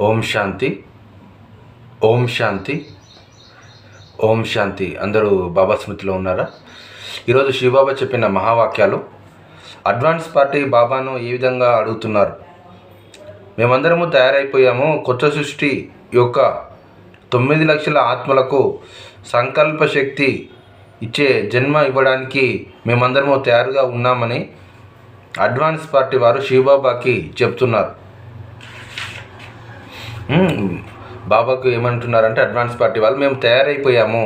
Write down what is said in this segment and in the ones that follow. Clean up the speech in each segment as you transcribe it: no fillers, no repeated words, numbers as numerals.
ఓం శాంతి. ఓం శాంతి. ఓం శాంతి. అందరూ బాబా స్మృతిలో ఉన్నారా? ఈరోజు శివబాబా చెప్పిన మహావాక్యాలు. అడ్వాన్స్ పార్టీ బాబాను ఈ విధంగా అడుగుతున్నారు. మేమందరము తయారైపోయాము. కొత్త సృష్టి యొక్క 9 లక్షల ఆత్మలకు సంకల్ప శక్తి ఇచ్చే జన్మ ఇవ్వడానికి మేమందరము తయారుగా ఉన్నామని అడ్వాన్స్ పార్టీ వారు శివబాబాకి చెప్తున్నారు. బాబాకు ఏమంటున్నారంటే అడ్వాన్స్ పార్టీ వాళ్ళు మేము తయారైపోయాము.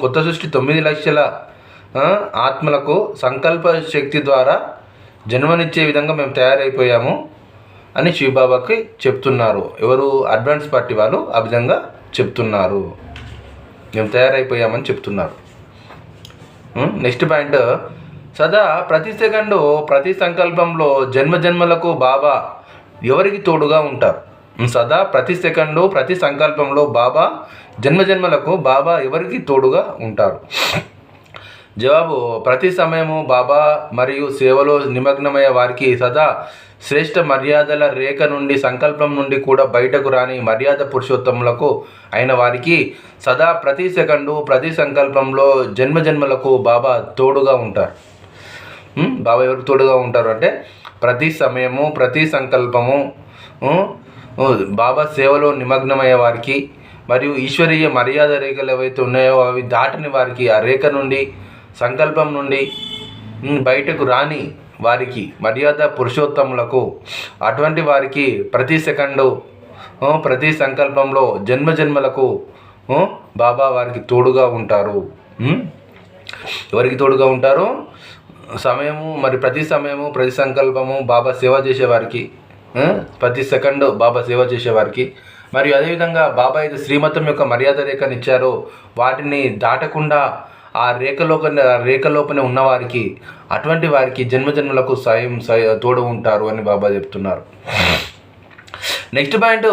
కొత్త సృష్టి 9 లక్షల ఆత్మలకు సంకల్ప శక్తి ద్వారా జన్మనిచ్చే విధంగా మేము తయారైపోయాము అని శివబాబాకి చెప్తున్నారు. ఎవరు? అడ్వాన్స్ పార్టీ వాళ్ళు ఆ విధంగా చెప్తున్నారు. మేము తయారైపోయామని చెప్తున్నారు. నెక్స్ట్ పాయింట్, సదా ప్రతి సెకండు ప్రతి సంకల్పంలో జన్మలకు బాబా ఎవరికి తోడుగా ఉంటారు? సదా ప్రతి సెకండు ప్రతి సంకల్పంలో బాబా జన్మలకు బాబా ఎవరికి తోడుగా ఉంటారు? జవాబు, ప్రతి సమయము బాబా మరియు సేవలో నిమగ్నమయ్యే వారికి సదా శ్రేష్ఠ మర్యాదల రేఖ నుండి సంకల్పం నుండి కూడా బయటకు రాని మర్యాద పురుషోత్తములకు అయిన వారికి సదా ప్రతి సెకండు ప్రతి సంకల్పంలో జన్మలకు బాబా తోడుగా ఉంటారు. బాబా ఎవరికి తోడుగా ఉంటారు అంటే ప్రతి సమయము ప్రతి సంకల్పము బాబా సేవలో నిమగ్నమయ్యే వారికి మరియు ఈశ్వరీయ మర్యాద రేఖలు ఏవైతే ఉన్నాయో అవి దాటని వారికి, ఆ రేఖ నుండి సంకల్పం నుండి బయటకు రాని వారికి, మర్యాద పురుషోత్తములకు, అటువంటి వారికి ప్రతి సెకండు ప్రతి సంకల్పంలో జన్మలకు బాబా వారికి తోడుగా ఉంటారు. ఎవరికి తోడుగా ఉంటారు? ప్రతి సమయము ప్రతి సంకల్పము బాబా సేవ చేసేవారికి, ప్రతి సెకండ్ బాబా సేవ చేసేవారికి, మరియు అదేవిధంగా బాబా అయితే శ్రీమతం యొక్క మర్యాద రేఖను ఇచ్చారో వాటిని దాటకుండా ఆ రేఖలోపనే ఉన్నవారికి, అటువంటి వారికి జన్మలకు తోడు ఉంటారు అని బాబా చెప్తున్నారు. నెక్స్ట్ పాయింట్,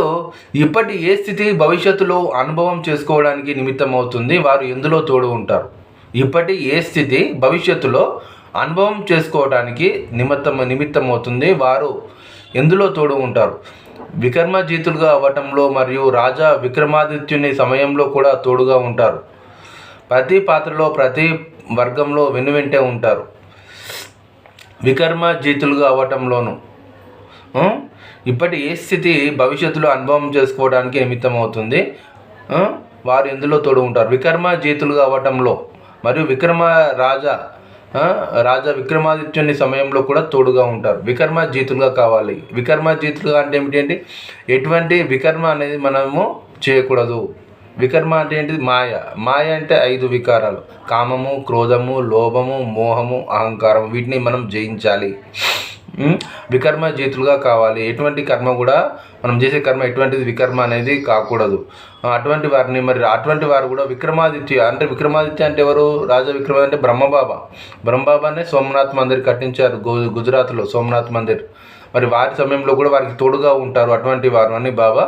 ఇప్పటి ఏ స్థితి భవిష్యత్తులో అనుభవం చేసుకోవడానికి నిమిత్తం అవుతుంది, వారు ఎందులో తోడు ఉంటారు? ఇప్పటి ఏ స్థితి భవిష్యత్తులో అనుభవం చేసుకోవడానికి నిమిత్తం అవుతుంది, వారు ఎందులో తోడు ఉంటారు? విక్రమజీతులుగా అవ్వటంలో మరియు రాజా విక్రమాదిత్యుని సమయంలో కూడా తోడుగా ఉంటారు. ప్రతి పాత్రలో ప్రతి వర్గంలో వెనువెంటే ఉంటారు. విక్రమజీతులుగా అవ్వటంలోను ఇప్పటి ఏ స్థితి భవిష్యత్తులో అనుభవం చేసుకోవడానికి నిమిత్తం అవుతుంది, వారు ఎందులో తోడు ఉంటారు? విక్రమజీతులుగా అవ్వటంలో మరియు రాజా విక్రమాదిత్యుని సమయంలో కూడా తోడుగా ఉంటారు. విక్రమజీతులుగా కావాలి. విక్రమజీతులుగా అంటే ఏమిటి? ఎటువంటి వికర్మ అనేది మనము చేయకూడదు. వికర్మ అంటే ఏంటిది? మాయ అంటే 5 వికారాలు: కామము, క్రోధము, లోభము, మోహము, అహంకారం. వీటిని మనం జయించాలి. వికర్మజీతులుగా కావాలి. ఎటువంటి కర్మ కూడా మనం చేసే కర్మ ఎటువంటిది వికర్మ అనేది కాకూడదు. అటువంటి వారు కూడా విక్రమాదిత్య అంటే ఎవరు? రాజా విక్రమాదిత్య అంటే బ్రహ్మబాబానే సోమనాథ్ మందిర్ కట్టించారు గుజరాత్లో, సోమనాథ్ మందిర్. మరి వారి సమయంలో కూడా వారికి తోడుగా ఉంటారు అటువంటి వారు అని బాబా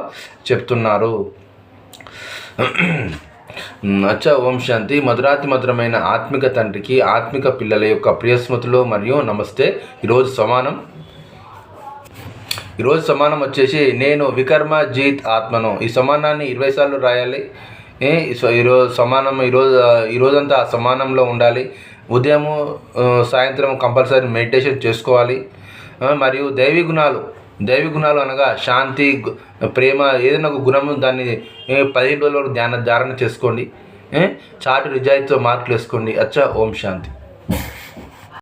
చెప్తున్నారు. అచ్చా. ఓం శాంతి. మధురాతి మధురమైన ఆత్మిక తండ్రికి ఆత్మిక పిల్లల యొక్క ప్రియస్మృతులు మరియు నమస్తే. ఈరోజు సమానం వచ్చేసి నేను వికర్మజీత్ ఆత్మను. ఈ సమానాన్ని 20 సార్లు రాయాలి. ఈరోజంతా ఆ సమానంలో ఉండాలి. ఉదయము సాయంత్రం కంపల్సరీ మెడిటేషన్ చేసుకోవాలి. మరియు దైవీ గుణాలు అనగా శాంతి, ప్రేమ, ఏదైనా ఒక గుణము, దాన్ని 15 రోజుల వరకు ధారణ చేసుకోండి. చాటు నిజాయితీతో మార్కులు వేసుకోండి. అచ్చా. ఓం శాంతి.